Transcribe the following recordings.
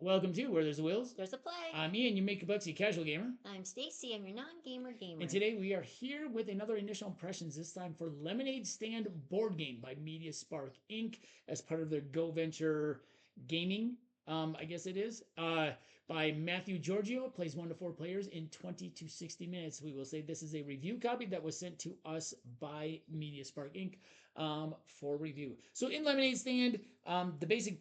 Welcome to Where There's Wheels. There's a play. I'm Ian, you make a Bucksy casual gamer. I'm Stacy. I'm your non-gamer gamer. And today we are here with another initial impressions, this time for Lemonade Stand board game by Media Sprak Inc. as part of their GoVenture gaming, I guess it is, by Matthew Giorgio. It plays 1 to 4 players in 20 to 60 minutes. We will say this is a review copy that was sent to us by Media Sprak Inc. For review. So in Lemonade Stand, the basic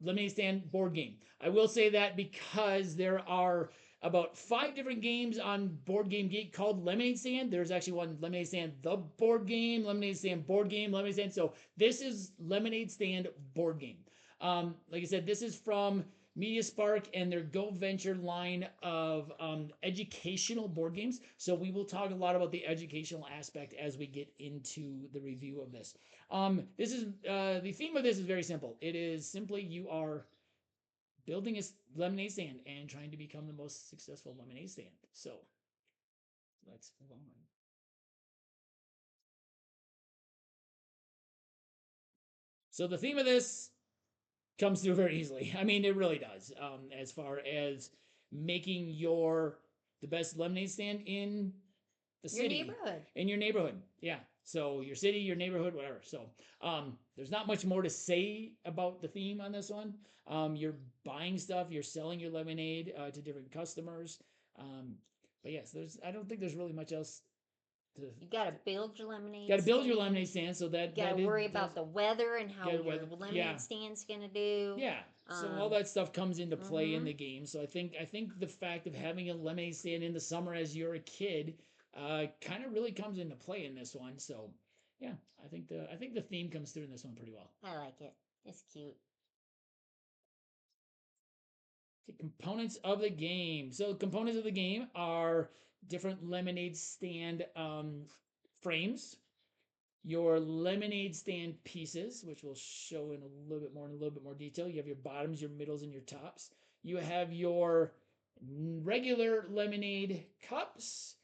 Lemonade Stand board game. I will say that because there are about 5 different games on Board Game Geek called Lemonade Stand. There's actually one Lemonade Stand the board game, Lemonade Stand board game, Lemonade Stand. So this is Lemonade Stand board game. Like I said, this is from Media Sprak and their GoVenture line of educational board games. So we will talk a lot about the educational aspect as we get into the review of this. This is the theme of this is very simple. It is simply you are building a lemonade stand and trying to become the most successful lemonade stand. So let's move on. So the theme of this comes through very easily. I mean, it really does. As far as making the best lemonade stand in the city, neighborhood, in your neighborhood, yeah. So your city, your neighborhood, whatever. So there's not much more to say about the theme on this one. You're buying stuff, you're selling your lemonade to different customers. But yes, I don't think there's really much else. You gotta build your lemonade. Got to build your lemonade stand, so that you gotta worry about the weather and how your lemonade stand's gonna do. Yeah, so all that stuff comes into play in the game. So I think the fact of having a lemonade stand in the summer as you're a kid, kind of really comes into play in this one. So yeah, I think the theme comes through in this one pretty well. I like it. It's cute. The components of the game. So components of the game are different lemonade stand frames, your lemonade stand pieces, which we'll show in a little bit more detail. You have your bottoms, your middles, and your tops. You have your regular lemonade cups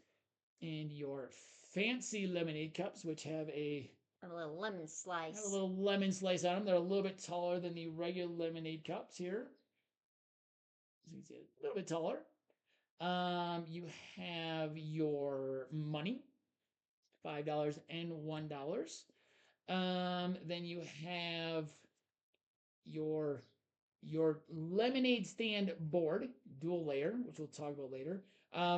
and your fancy lemonade cups, which have a little lemon slice. Have a little lemon slice on them. They're a little bit taller than the regular lemonade cups here. As you can see, a little bit taller. You have your money, $5 and $1. Then you have your lemonade stand board, dual layer, which we'll talk about later.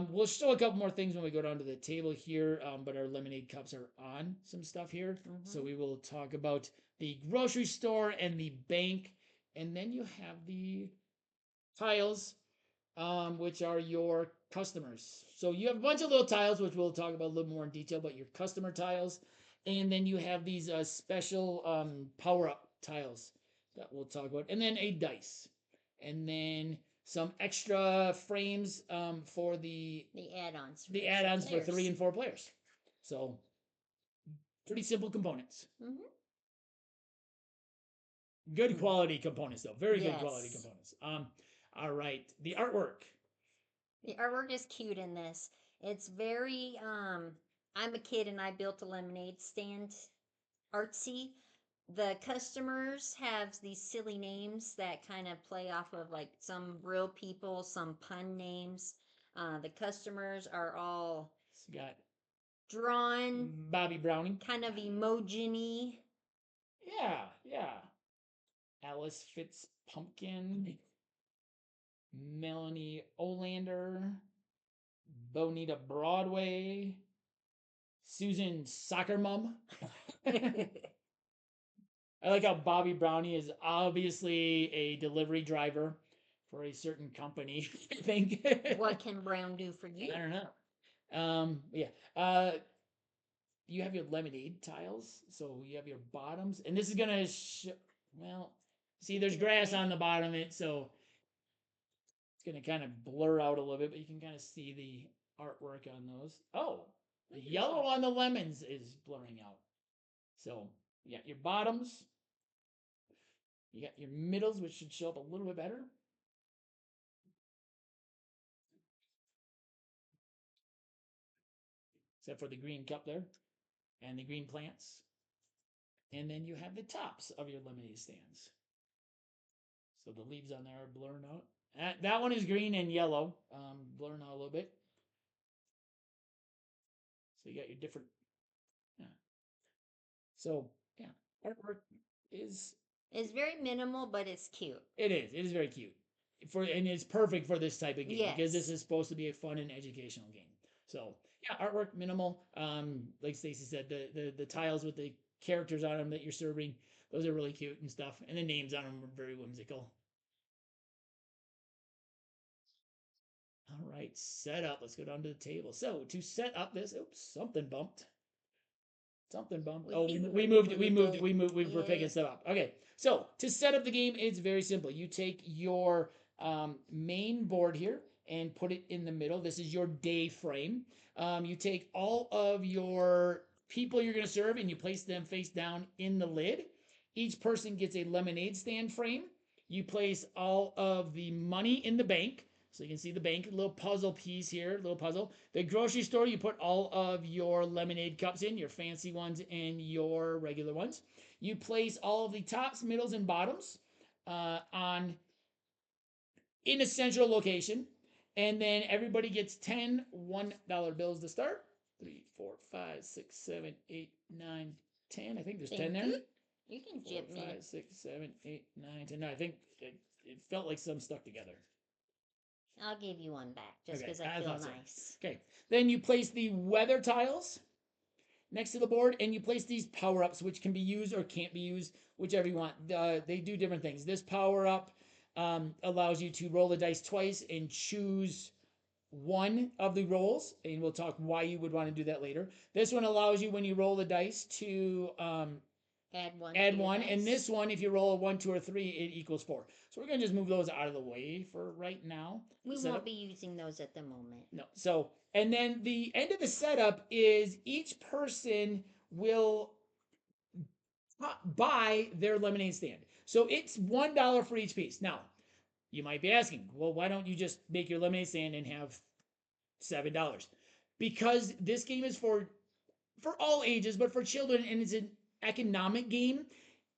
We'll show a couple more things when we go down to the table here, but our lemonade cups are on some stuff here. So we will talk about the grocery store and the bank. And then you have the tiles, which are your customers. So you have a bunch of little tiles, which we'll talk about a little more in detail, but your customer tiles. And then you have these special power-up tiles that we'll talk about. And then a dice. And then some extra frames for the add-ons. The add-ons for 3 and 4 players. So pretty simple components. Good quality components, though. Very good quality components. All right. The artwork. The artwork is cute in this. It's very, I'm a kid and I built a lemonade stand artsy. The customers have these silly names that kind of play off of like some real people, some pun names. The customers are all got drawn. Bobby Browning. Kind of emoji-y. Yeah. Alice Fitzpumpkin. Melanie Olander. Bonita Broadway. Susan Soccer Mom. I like how Bobby Brownie is obviously a delivery driver for a certain company, I think. What can Brown do for you? I don't know. Yeah. You have your lemonade tiles, so you have your bottoms, and this is gonna see, there's grass on the bottom of it, so it's gonna kind of blur out a little bit, but you can kind of see the artwork on those. Oh, the yellow on the lemons is blurring out. So you got your bottoms, you got your middles, which should show up a little bit better. Except for the green cup there and the green plants. And then you have the tops of your lemonade stands. So the leaves on there are blurring out. That one is green and yellow, blurring out a little bit. So you got your different. Yeah. So yeah, artwork is. It's very minimal, but it's cute. It is. It is very cute. And it's perfect for this type of game because this is supposed to be a fun and educational game. So yeah, artwork minimal. Like Stacy said, the tiles with the characters on them that you're serving, those are really cute and stuff, and the names on them are very whimsical. All right, set up. Let's go down to the table. So to set up this, oops, something bumped. Something bumped. Oh, we moved it. We moved it. We're picking stuff up. Okay. So to set up the game, it's very simple. You take your main board here and put it in the middle. This is your day frame. You take all of your people you're going to serve and you place them face down in the lid. Each person gets a lemonade stand frame. You place all of the money in the bank. So you can see the bank, a little puzzle piece here, little puzzle. The grocery store, you put all of your lemonade cups in, your fancy ones and your regular ones. You place all of the tops, middles, and bottoms on in a central location. And then everybody gets 10 $1 bills to start. 3, 4, 5, 6, 7, 8, 9, 10. I think there's 10 there. You can jip me. 5, 6, 7, 8, 9, 10. No, I think it felt like some stuck together. I'll give you one back just because I feel nice. Okay. Then you place the weather tiles next to the board, and you place these power-ups, which can be used or can't be used, whichever you want. They do different things. This power-up allows you to roll the dice twice and choose one of the rolls, and we'll talk why you would want to do that later. This one allows you, when you roll the dice, to add one, and this one, if you roll a 1, 2, or 3, it equals 4. So we're gonna just move those out of the way for right now. We won't be using those at the moment. No. So, and then the end of the setup is each person will buy their lemonade stand. So it's $1 for each piece. Now, you might be asking, well, why don't you just make your lemonade stand and have $7? Because this game is for all ages, but for children, and it's an economic game.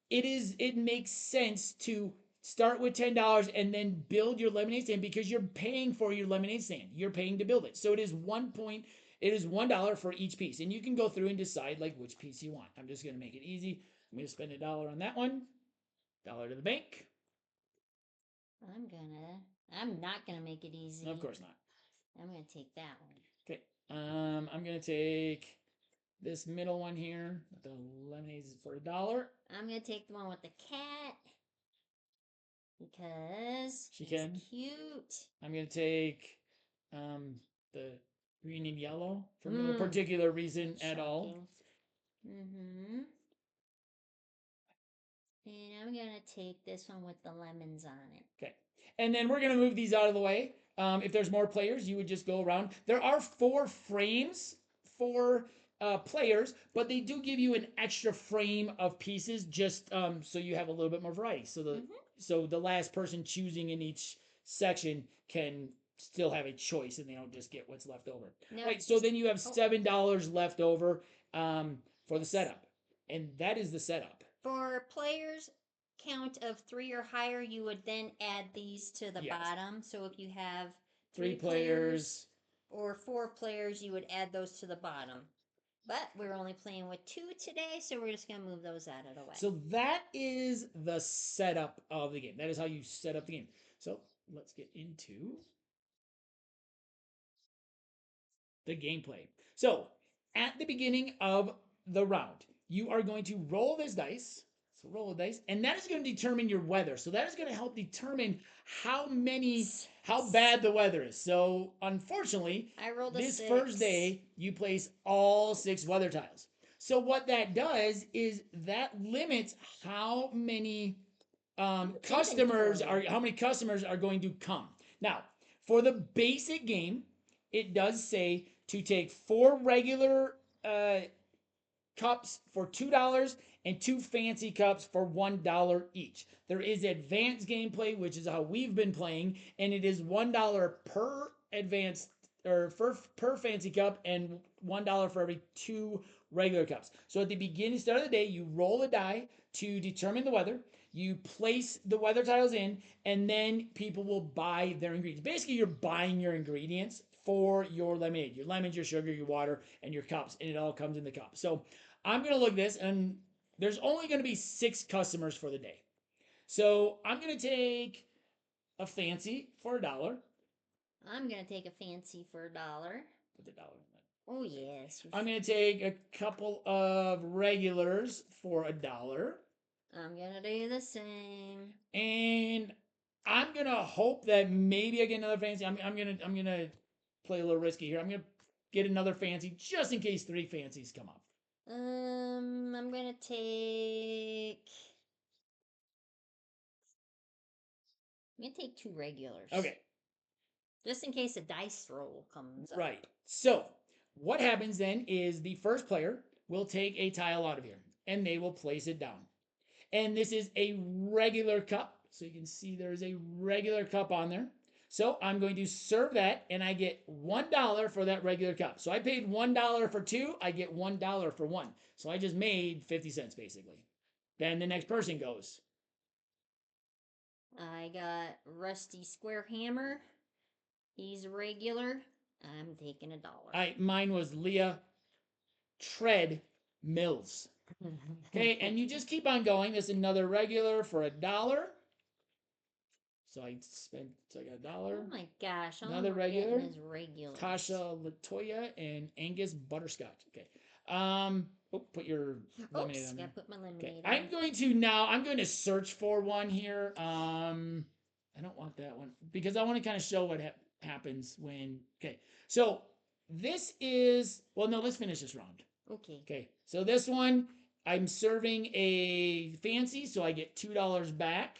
It makes sense to start with $10 and then build your lemonade stand because you're paying for your lemonade stand. You're paying to build it. So it is $1 for each piece. And you can go through and decide like which piece you want. I'm just going to make it easy. I'm going to spend $1 on that one. $1 to the bank. I'm not gonna make it easy. Of course not. I'm gonna take that one. Okay. I'm gonna take this middle one here. The lemonades for $1. I'm gonna take the one with the cat because she's cute. I'm gonna take the green and yellow for no particular reason at all. Mm-hmm. And I'm gonna take this one with the lemons on it. Okay. And then we're gonna move these out of the way. If there's more players, you would just go around. There are 4 frames for players, but they do give you an extra frame of pieces just so you have a little bit more variety. So the last person choosing in each section can still have a choice, and they don't just get what's left over. No. Right. So then you have $7 left over for the setup, and that is the setup. For players count of 3 or higher, you would then add these to the bottom. So if you have 3 players or 4 players, you would add those to the bottom. But we're only playing with 2 today, so we're just going to move those out of the way. So that is the setup of the game. That is how you set up the game. So let's get into the gameplay. So at the beginning of the round, you are going to roll this dice. So roll a dice, and that is going to determine your weather. So that is going to help determine how bad the weather is. So unfortunately, this first day, you place all 6 weather tiles. So what that does is that limits how many customers are going to come. Now, for the basic game, it does say to take 4 regular cups for $2 and 2 fancy cups for $1 each. There is advanced gameplay, which is how we've been playing, and it is $1 per advanced or per fancy cup and $1 for every 2 regular cups. So at the start of the day, you roll a die to determine the weather. You place the weather tiles in, and then people will buy their ingredients. Basically, you're buying your ingredients for your lemonade, your lemons, your sugar, your water, and your cups, and it all comes in the cup. So I'm gonna look at this, and there's only gonna be 6 customers for the day. So I'm gonna take a fancy for $1. I'm gonna take a fancy for $1. Put the dollar in that. Oh yes. I'm gonna take a couple of regulars for $1. I'm gonna do the same. And I'm gonna hope that maybe I get another fancy. I'm gonna play a little risky here. I'm gonna get another fancy just in case 3 fancies come up. I'm gonna take. I'm gonna take 2 regulars. Okay. Just in case a dice roll comes up. Right. So what happens then is the first player will take a tile out of here and they will place it down. And this is a regular cup. So you can see there's a regular cup on there. So I'm going to serve that and I get $1 for that regular cup. So I paid $1 for 2, I get $1 for 1. So I just made 50 cents basically. Then the next person goes. I got Rusty Square Hammer. He's regular. I'm taking $1. Mine was Leah Tread Mills. Okay, and you just keep on going. There's another regular for $1. So I got $1. Oh my gosh! Another regular. Is regular. Tasha Latoya and Angus Butterscotch. Okay. Put your lemonade Oops, on there. gotta put my lemonade Okay. on. I'm going to search for one here. I don't want that one because I want to kind of show what happens when. Okay. So this is no. Let's finish this round. Okay. Okay. So this one, I'm serving a fancy, so I get $2 back.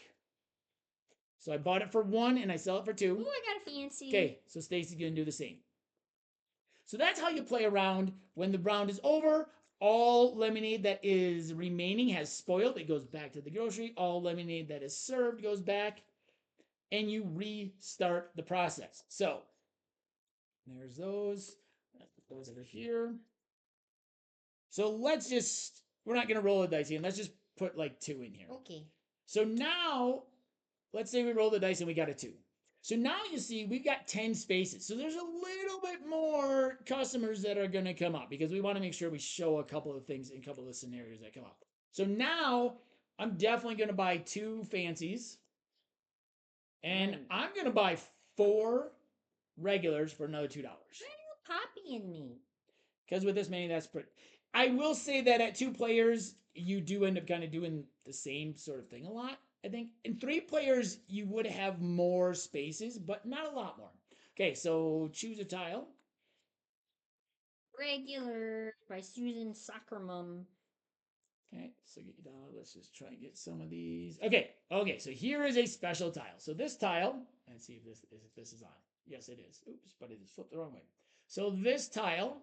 So I bought it for 1 and I sell it for 2. Oh, I got a fancy. Okay, so Stacy's gonna do the same. So that's how you play around. When the round is over, all lemonade that is remaining has spoiled. It goes back to the grocery. All lemonade that is served goes back, and you restart the process. So there's those. Those that are here. So we're not gonna roll the dice again. Let's just put like 2 in here. Okay. So now, let's say we roll the dice and we got a 2. So now you see we've got 10 spaces. So there's a little bit more customers that are going to come up because we want to make sure we show a couple of things in a couple of scenarios that come up. So now I'm definitely going to buy 2 fancies. And I'm going to buy 4 regulars for another $2. Why are you copying me? Because with this many, that's pretty. I will say that at 2 players, you do end up kind of doing the same sort of thing a lot. I think in 3 players, you would have more spaces, but not a lot more. Okay, so choose a tile. Regular by Susan Soccermum. Okay, so get your dollar. Let's just try and get some of these. Okay, so here is a special tile. So this tile, let's see if this is on. Yes, it is. Oops, but it is flipped the wrong way. So this tile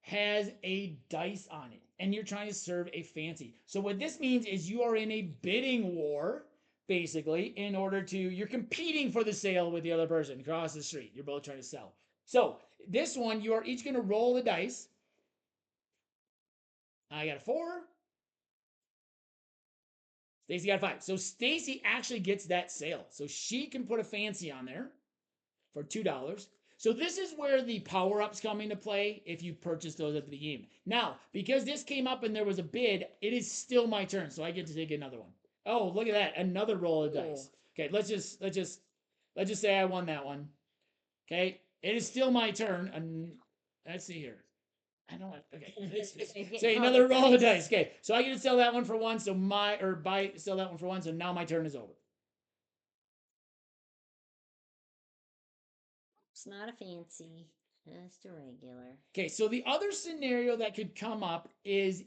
has a dice on it and you're trying to serve a fancy. So what this means is you are in a bidding war basically you're competing for the sale with the other person across the street. You're both trying to sell. So this one, you are each going to roll the dice. I got a 4. Stacy got a 5. So Stacy actually gets that sale. So she can put a fancy on there for $2. So this is where the power-ups come into play if you purchase those at the beginning. Now, because this came up and there was a bid, it is still my turn, so I get to take another one. Oh, look at that. Another roll of dice. Okay, let's just say I won that one. Okay, it is still my turn. And let's see here. I don't want. Okay, say another roll of dice. Okay, so I get to sell that one for 1. So sell that one for 1. So now my turn is over. It's not a fancy, just a regular. Okay, so the other scenario that could come up is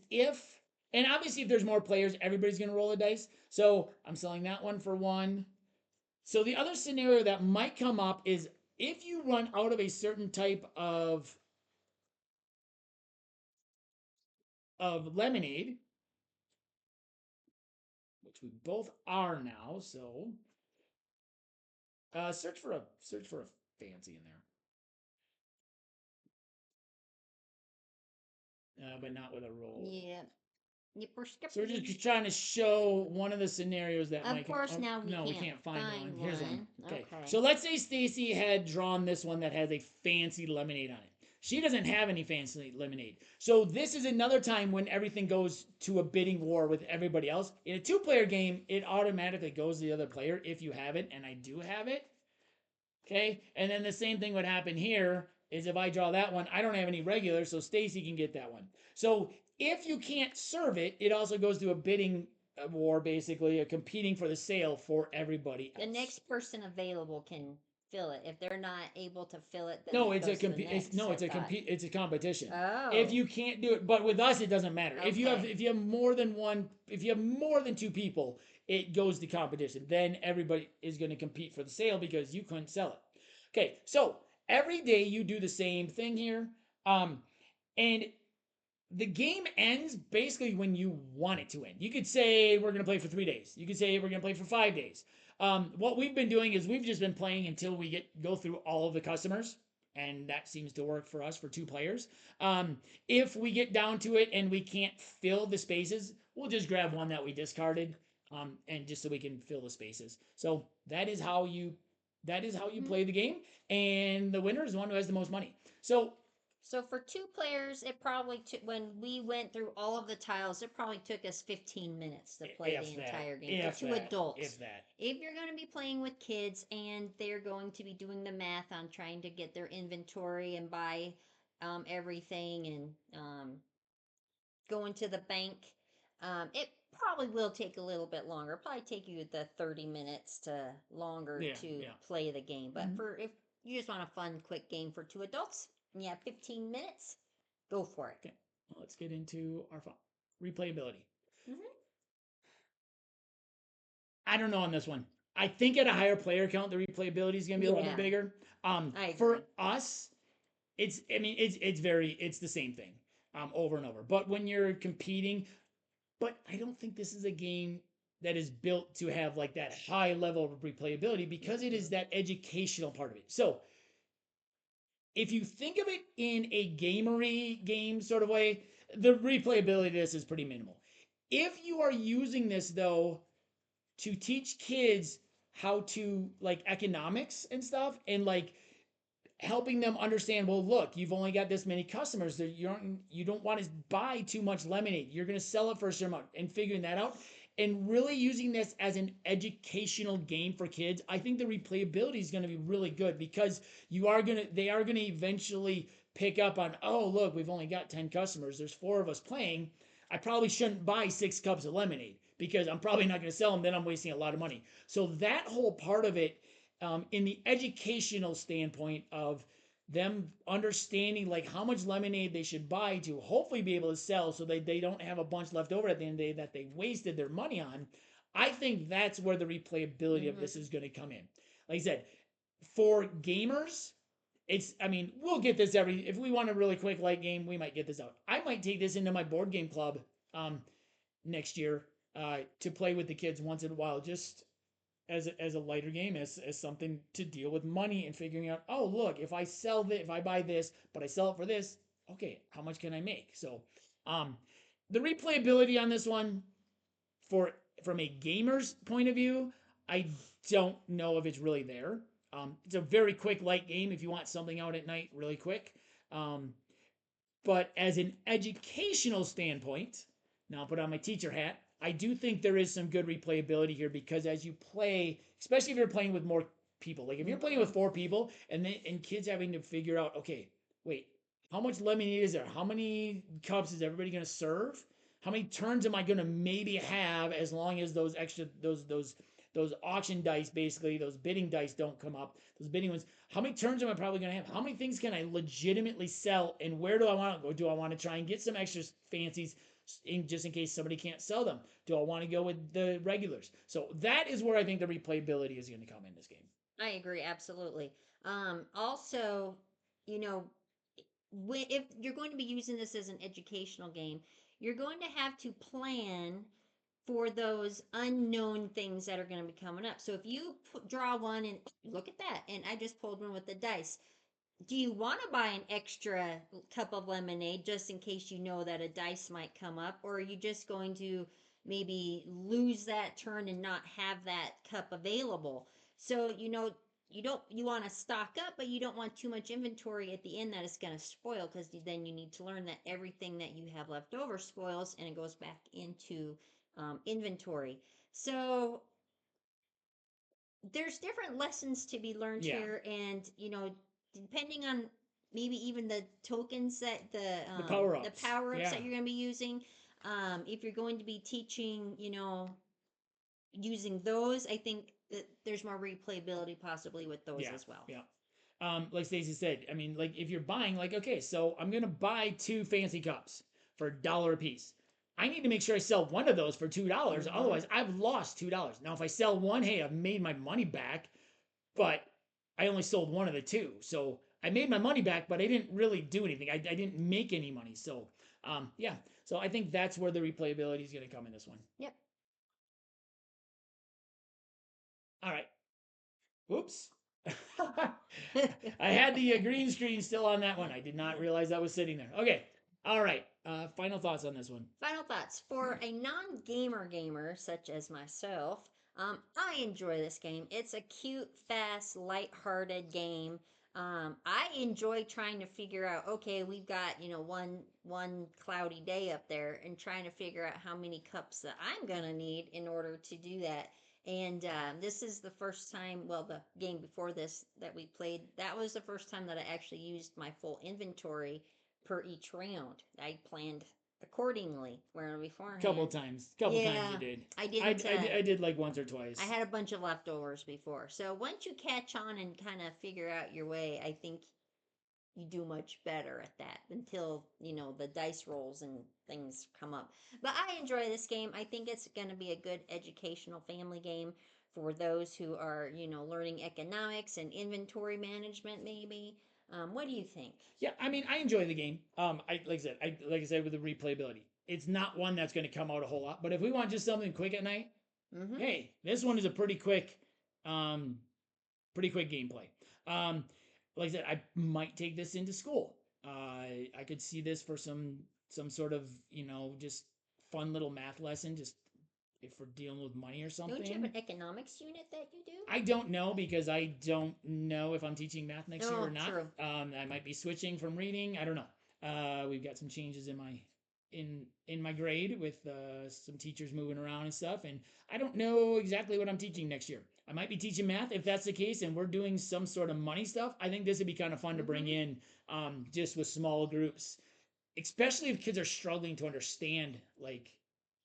and obviously if there's more players, everybody's going to roll a dice. So I'm selling that one for 1. So the other scenario that might come up is if you run out of a certain type of lemonade, which we both are now. So search for a fancy in there. But not with a roll. Yeah. Yep, we're So we're skipping. just trying to show one of the scenarios that Of might come. course, now No, we can't can't find one. find Here's one. one. Okay. Okay. So let's say Stacy had drawn this one that has a fancy lemonade on it. She doesn't have any fancy lemonade. So this is another time when everything goes to a bidding war with everybody else. In a two-player game, it automatically goes to the other player if you have it, and I do have it. Okay, and then the same thing would happen here is if I draw that one, I don't have any regulars, so Stacy can get that one. So if you can't serve it, it also goes to a bidding war, basically, a competing for the sale for everybody else. The next person available can fill it. If they're not able to fill it, then No, it it's a goes to the next. it's a competition. Oh. If you can't do it, but with us it doesn't matter. Okay. If you have more than one, if you have more than two people, it goes to competition. Then everybody is going to compete for the sale because you couldn't sell it. Okay, so every day you do the same thing here, and the game ends basically when you want it to end. You could say we're going to play for 3 days. You could say we're going to play for 5 days. What we've been doing is we've just been playing until we go through all of the customers, and that seems to work for us for two players. If we get down to it and we can't fill the spaces, we'll just grab one that we discarded, and just so we can fill the spaces. So that is how you play the game, and the winner is the one who has the most money. So for two players, it probably took, when we went through all of the tiles, it probably took us 15 minutes to play the entire game for two adults. If that. If you're going to be playing with kids and they're going to be doing the math on trying to get their inventory and buy everything and going to the bank, it probably will take a little bit longer. It'll probably take you the 30 minutes to longer to play the game. But for if you just want a fun, quick game for two adults, and you have 15 minutes, go for it. Okay, well, let's get into our replayability. I don't know on this one. I think at a higher player count, the replayability is going to be a little bit bigger. For us, it's the same thing over and over. But when you're competing, but I don't think this is a game that is built to have like that high level of replayability because it is that educational part of it. So if you think of it in a gamery game sort of way, the replayability of this is pretty minimal. If you are using this though to teach kids how to like economics and stuff, and like helping them understand, well, look, you've only got this many customers that you don't want to buy too much lemonade, you're going to sell it for a certain amount, and figuring that out and really using this as an educational game for kids, I think the replayability is going to be really good because they are going to eventually pick up on, oh, look, we've only got 10 customers, there's 4 of us playing, I probably shouldn't buy 6 cups of lemonade because I'm probably not going to sell them, then I'm wasting a lot of money. So that whole part of it, in the educational standpoint of them understanding like how much lemonade they should buy to hopefully be able to sell so they don't have a bunch left over at the end of the day that they wasted their money on, I think that's where the replayability of this is going to come in. Like I said, for gamers, we'll get this if we want a really quick light game, we might get this out. I might take this into my board game club next year to play with the kids once in a while, just as a lighter game, as something to deal with money and figuring out, oh, look, if I buy this, but I sell it for this, okay, how much can I make? So the replayability on this one, from a gamer's point of view, I don't know if it's really there. It's a very quick light game if you want something out at night really quick. But as an educational standpoint, now I'll put on my teacher hat, I do think there is some good replayability here because as you play, especially if you're playing with more people, like if you're playing with 4 people and kids having to figure out, okay, wait, how much lemonade is there? How many cups is everybody going to serve? How many turns am I going to maybe have as long as those extra those auction dice, basically those bidding dice, don't come up, those bidding ones? How many turns am I probably going to have? How many things can I legitimately sell, and where do I want to go? Do I want to try and get some extra fancies just in case somebody can't sell them? Do I want to go with the regulars? So that is where I think the replayability is going to come in this game. I agree, absolutely. Also, you know, if you're going to be using this as an educational game, you're going to have to plan for those unknown things that are going to be coming up. So if you draw one and look at that, and I just pulled one with the dice, do you want to buy an extra cup of lemonade just in case you know that a dice might come up, or are you just going to maybe lose that turn and not have that cup available? So, you want to stock up, but you don't want too much inventory at the end that it's going to spoil, because then you need to learn that everything that you have left over spoils and it goes back into inventory. So there's different lessons to be learned Yeah. here, and depending on maybe even the tokens that The power ups. the power ups Yeah. that you're going to be using, if you're going to be teaching, using those, I think that there's more replayability possibly with those as well. Yeah. Like Stacey said, I mean, like if you're buying, like, okay, so I'm gonna buy 2 fancy cups for $1 a piece. I need to make sure I sell one of those for $2. Otherwise, I've lost $2. Now, if I sell one, hey, I've made my money back, but I only sold one of the two, so I made my money back, but I didn't really do anything. I didn't make any money. So, yeah. So I think that's where the replayability is going to come in this one. Yep. All right. Oops. I had the green screen still on that one. I did not realize that was sitting there. Okay. All right. Final thoughts on this one. Final thoughts. For a non-gamer gamer such as myself, I enjoy this game. It's a cute, fast, light-hearted game. I enjoy trying to figure out, okay, we've got, one cloudy day up there, and trying to figure out how many cups that I'm gonna need in order to do that. And this is the first time, well, the game before this that we played, that was the first time that I actually used my full inventory per each round. I planned accordingly, where beforehand. Couple times you did. I didn't. I did like once or twice. I had a bunch of leftovers before. So once you catch on and kind of figure out your way, I think you do much better at that until, the dice rolls and things come up. But I enjoy this game. I think it's going to be a good educational family game for those who are, learning economics and inventory management, maybe. What do you think? Yeah, I mean, I enjoy the game. Like I said with the replayability, it's not one that's going to come out a whole lot. But if we want just something quick at night, hey, this one is a um, pretty quick gameplay. Like I said, I might take this into school. I could see this for some sort of just fun little math lesson, just if we're dealing with money or something. Don't you have an economics unit that you do? I don't know, because I don't know if I'm teaching math next year or not. True. I might be switching from reading. I don't know. We've got some changes in my grade with some teachers moving around and stuff, and I don't know exactly what I'm teaching next year. I might be teaching math. If that's the case and we're doing some sort of money stuff, I think this would be kind of fun to bring in, just with small groups, especially if kids are struggling to understand like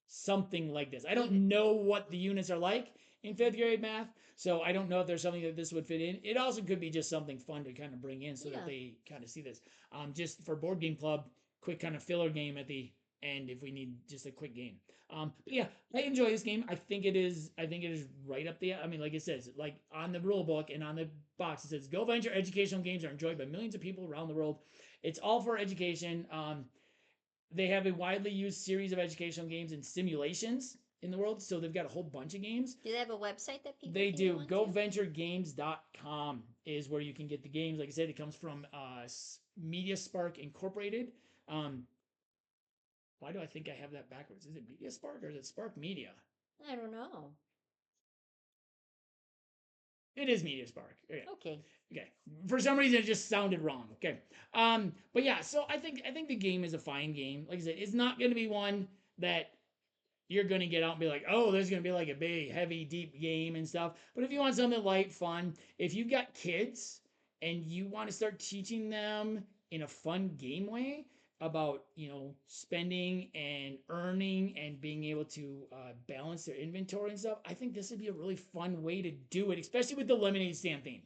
something like this. I don't know what the units are like in 5th grade math, so I don't know if there's something that this would fit in. It also could be just something fun to kind of bring in so that they kind of see this. Just for board game club, quick kind of filler game at the end if we need just a quick game. But yeah, I enjoy this game. I think it is right up there. I mean, like it says, like on the rule book and on the box, it says GoVenture educational games are enjoyed by millions of people around the world. It's all for education. They have a widely used series of educational games and simulations in the world, so they've got a whole bunch of games. Do they have a website that people They can do. go onto? GoVentureGames.com is where you can get the games. Like I said, it comes from Media Sprak Incorporated. Why do I think I have that backwards? Is it Media Sprak or is it Spark Media? I don't know. It is Media Sprak. Okay. Okay. For some reason, it just sounded wrong. Okay. But yeah, so I think the game is a fine game. Like I said, it's not going to be one that you're going to get out and be like, oh, there's going to be like a big, heavy, deep game and stuff. But if you want something light, fun, if you've got kids and you want to start teaching them in a fun game way about, spending and earning and being able to balance their inventory and stuff, I think this would be a really fun way to do it, especially with the lemonade stand theme.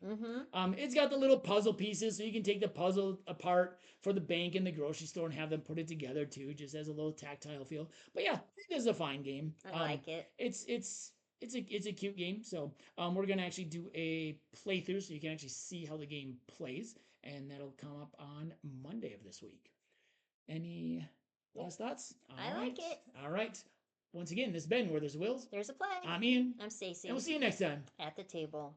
It's got the little puzzle pieces, so you can take the puzzle apart for the bank and the grocery store and have them put it together too, just as a little tactile feel. But yeah, it is a fine game. I like it. It's a cute game. So we're gonna actually do a playthrough so you can actually see how the game plays, and that'll come up on Monday of this week. Any last thoughts? I like it. All right. Once again, this has been Where There's a Wills. There's a play. I'm Ian. I'm Stacy. And we'll see you next time. At the table.